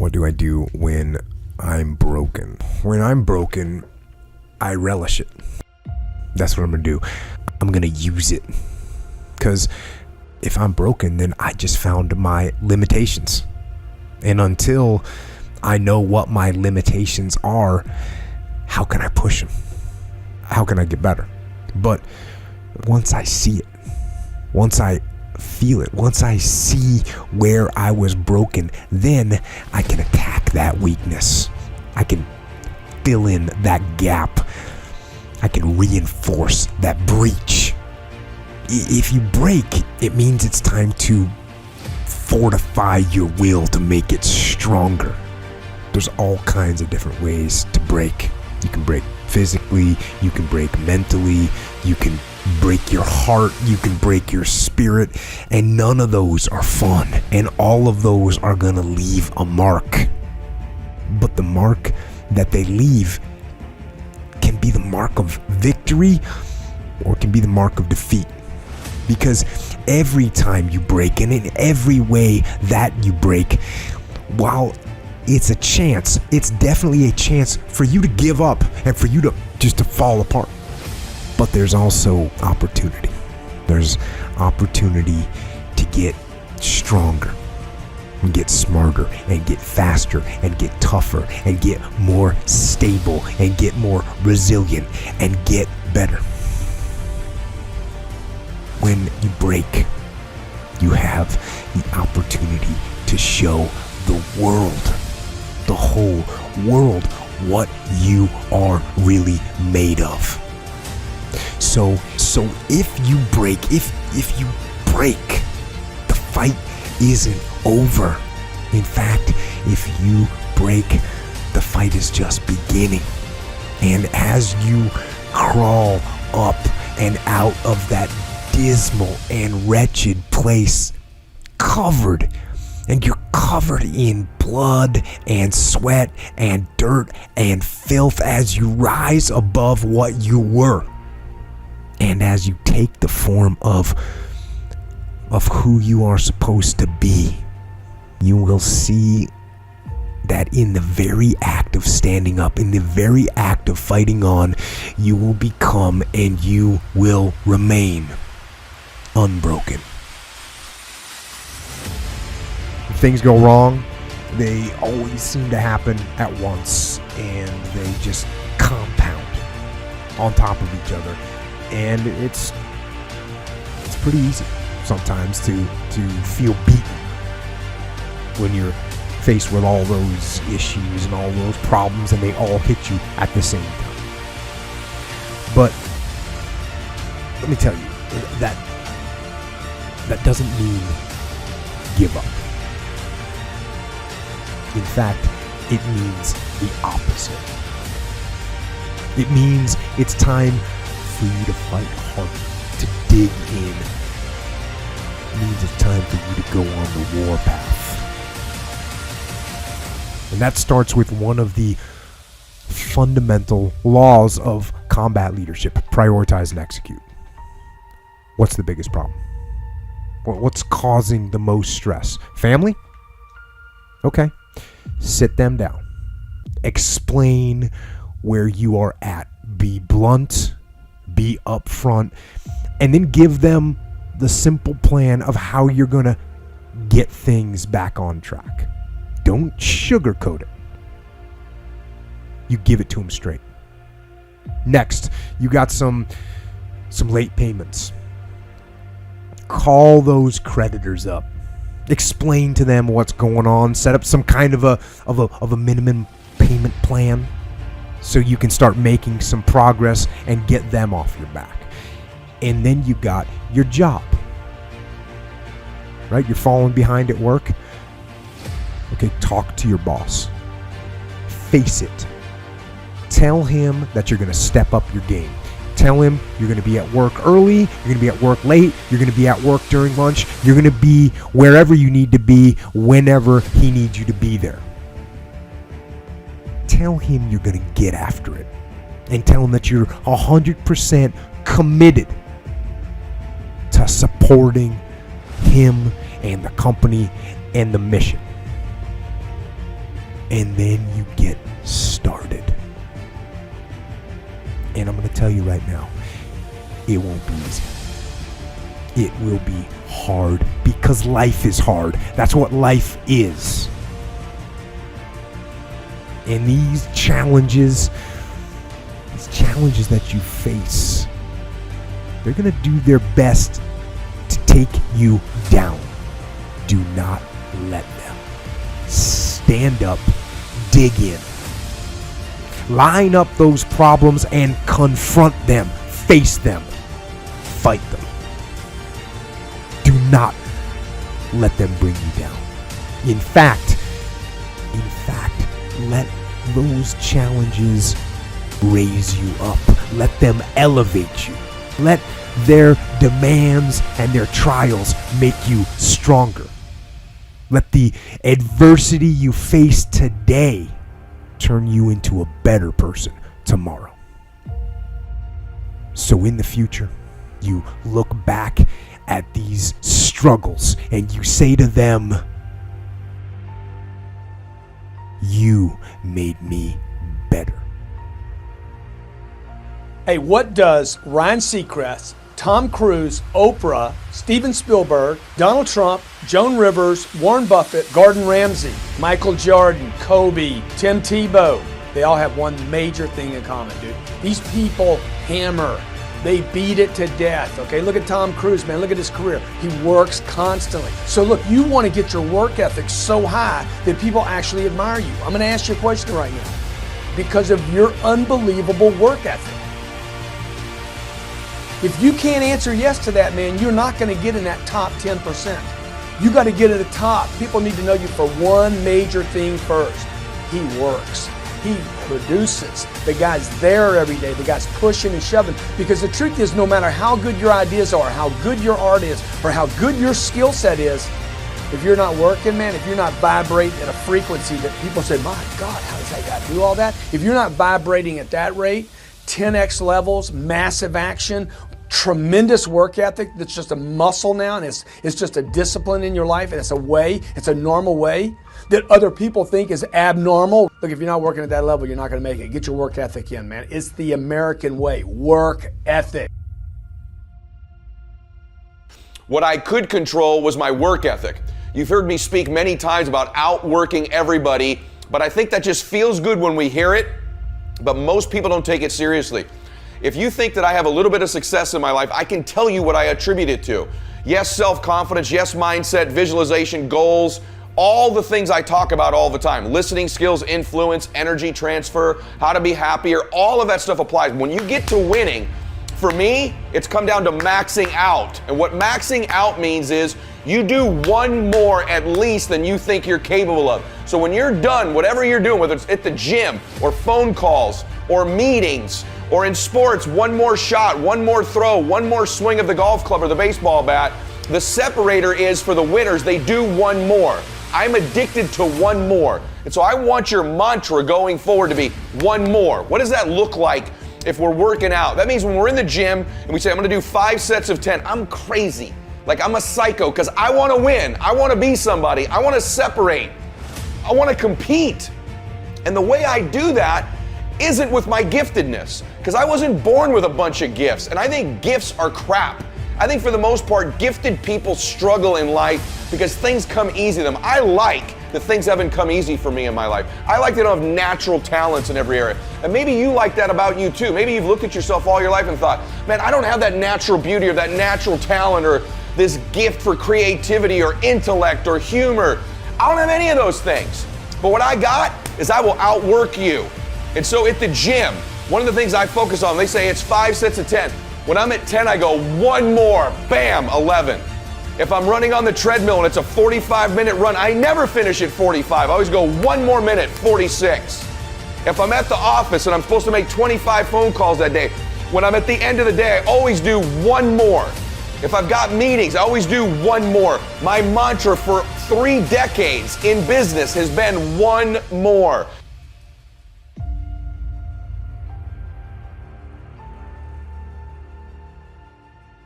What do I do when I'm broken? When I'm broken, I relish it. That's what I'm gonna do. I'm gonna use it. Because if I'm broken, then I just found my limitations. And until I know what my limitations are, how can I push them? How can I get better? But once I see it, once I feel it, once I see where I was broken, then I can attack that weakness. I can fill in that gap. I can reinforce that breach. If you break, it means it's time to fortify your will to make it stronger. There's all kinds of different ways to break. You can break physically, you can break mentally, you can break your heart, you can break your spirit, and none of those are fun, and all of those are gonna leave a mark. But the mark that they leave can be the mark of victory or it can be the mark of defeat. Because every time you break, and in every way that you break, while it's a chance, it's definitely a chance for you to give up and for you to just to fall apart. But there's also opportunity. There's opportunity to get stronger and get smarter and get faster and get tougher and get more stable and get more resilient and get better. When you break, you have the opportunity to show the world, the whole world, what you are really made of. So if you break, if you break, the fight isn't over. In fact, if you break, the fight is just beginning. And as you crawl up and out of that dismal and wretched place, you're covered in blood and sweat and dirt and filth as you rise above what you were. And as you take the form of who you are supposed to be, you will see that in the very act of standing up, in the very act of fighting on, you will become and you will remain unbroken. If things go wrong, they always seem to happen at once, and they just compound on top of each other. And it's pretty easy sometimes to feel beaten when you're faced with all those issues and all those problems, and they all hit you at the same time. But let me tell you, that doesn't mean give up. In fact, it means the opposite. It means it's time for you to fight harder, to dig in. It means it's time for you to go on the war path. And that starts with one of the fundamental laws of combat leadership: prioritize and execute. What's the biggest problem? What's causing the most stress? Family? Okay. Sit them down. Explain where you are at. Be blunt. Be upfront. And then give them the simple plan of how you're going to get things back on track. Don't sugarcoat it. You give it to them straight. Next, you got some late payments. Call those creditors up. Explain to them what's going on. Set up some kind of a minimum payment plan so you can start making some progress and get them off your back. And then you got your job. Right? You're falling behind at work. Okay, talk to your boss. Face it. Tell him that you're going to step up your game. Tell him you're going to be at work early, you're going to be at work late, you're going to be at work during lunch, you're going to be wherever you need to be whenever he needs you to be there. Tell him you're going to get after it. And tell him that you're 100% committed to supporting him and the company and the mission. and then you get started. And I'm going to tell you right now, it won't be easy. It will be hard because life is hard. That's what life is. And these challenges that you face, they're going to do their best to take you down. Do not let them. Stand up, dig in. Line up those problems and confront them. Face them. Fight them. Do not let them bring you down. In fact, let those challenges raise you up. Let them elevate you. Let their demands and their trials make you stronger. Let the adversity you face today turn you into a better person tomorrow. So in the future, you look back at these struggles and you say to them, "You made me better." Hey, what does Ryan Seacrest, Tom Cruise, Oprah, Steven Spielberg, Donald Trump, Joan Rivers, Warren Buffett, Gordon Ramsay, Michael Jordan, Kobe, Tim Tebow, they all have one major thing in common, dude. These people hammer. They beat it to death, okay? Look at Tom Cruise, man. Look at his career. He works constantly. So look, you want to get your work ethic so high that people actually admire you. I'm going to ask you a question right now. Because of your unbelievable work ethic. If you can't answer yes to that, man, you're not going to get in that top 10%. You got to get at the top. People need to know you for one major thing first. He works. He produces. The guy's there every day. The guy's pushing and shoving. Because the truth is, no matter how good your ideas are, how good your art is, or how good your skill set is, if you're not working, man, if you're not vibrating at a frequency that people say, "My God, how does that guy do all that?" If you're not vibrating at that rate, 10x levels, massive action, tremendous work ethic that's just a muscle now, and it's just a discipline in your life, and it's a normal way that other people think is abnormal. Look, if you're not working at that level, you're not going to make it. Get your work ethic in, man. It's the American way. Work ethic. What I could control was my work ethic. You've heard me speak many times about outworking everybody, but I think that just feels good when we hear it, but most people don't take it seriously. If you think that I have a little bit of success in my life, I can tell you what I attribute it to. Yes, self-confidence, yes, mindset, visualization, goals, all the things I talk about all the time. Listening skills, influence, energy transfer, how to be happier, all of that stuff applies. When you get to winning, for me, it's come down to maxing out. And what maxing out means is you do one more at least than you think you're capable of. So when you're done, whatever you're doing, whether it's at the gym or phone calls or meetings or in sports, one more shot, one more throw, one more swing of the golf club or the baseball bat, the separator is for the winners, they do one more. I'm addicted to one more. And so I want your mantra going forward to be one more. What does that look like if we're working out? That means when we're in the gym and we say, I'm gonna do 5 sets of 10, I'm crazy. Like I'm a psycho because I wanna win. I wanna be somebody. I wanna separate. I wanna compete. And the way I do that isn't with my giftedness, because I wasn't born with a bunch of gifts, and I think gifts are crap. I think for the most part, gifted people struggle in life because things come easy to them. I like that things haven't come easy for me in my life. I like that I have natural talents in every area. And maybe you like that about you too. Maybe you've looked at yourself all your life and thought, man, I don't have that natural beauty or that natural talent or this gift for creativity or intellect or humor. I don't have any of those things. But what I got is I will outwork you. And so at the gym, one of the things I focus on, they say it's 5 sets of 10. When I'm at 10, I go one more, bam, 11. If I'm running on the treadmill and it's a 45-minute run, I never finish at 45. I always go one more minute, 46. If I'm at the office and I'm supposed to make 25 phone calls that day, when I'm at the end of the day, I always do one more. If I've got meetings, I always do one more. My mantra for 3 decades in business has been one more.